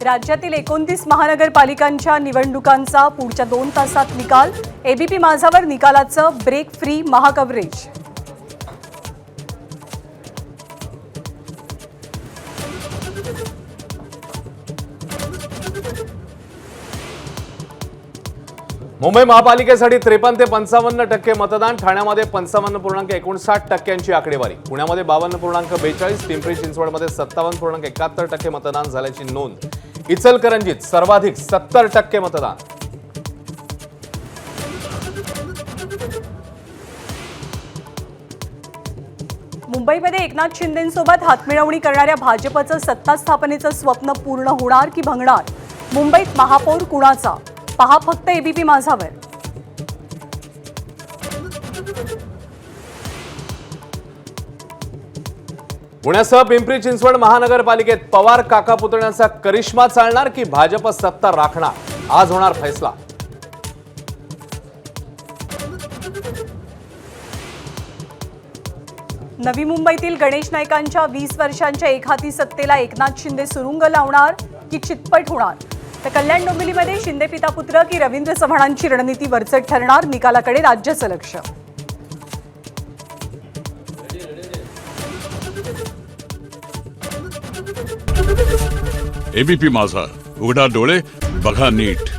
राज्यातील 29 महानगरपालिकांच्या निवडणुकांचा पुढच्या 2 तासात निकाल। एबीपी माझावर निकालाचं ब्रेक फ्री महाकव्हरेज। मुंबई महापालिकेसाठी 53 ते 55% मतदान। ठाण्यामध्ये 55.59% आकडेवारी। पुण्यामध्ये 52.42, पिंपरी चिंचवडमध्ये 57.71% मतदान झाल्याची नोंद। इचलकरंजीत सर्वाधिक 70% मतदान। मुंबईमध्ये एकनाथ शिंदेंसोबत हातमिळवणी करणाऱ्या भाजपचं सत्ता स्थापनेचं स्वप्न पूर्ण होणार की भंगणार? मुंबईत महापौर कुणाचा? पहा फक्त एबीपी माझावर। पुण्यासह पिंपरी चिंचवड महानगरपालिकेत पवार काका पुतण्याचा करिश्मा चालणार की भाजप सत्ता राखणार? आज होणार फैसला। नवी मुंबईतील गणेश नाईकांच्या 20 वर्षांच्या एकहाती सत्तेला एकनाथ शिंदे सुरुंग लावणार की चितपट होणार? तर कल्याण डोंबिवलीमध्ये शिंदे पिता पुत्र की रवींद्र चव्हाणांची रणनीती वरचढ ठरणार? निकालाकडे राज्याचं लक्ष। एबीपी माझा, उघडा डोळे बघा नीट।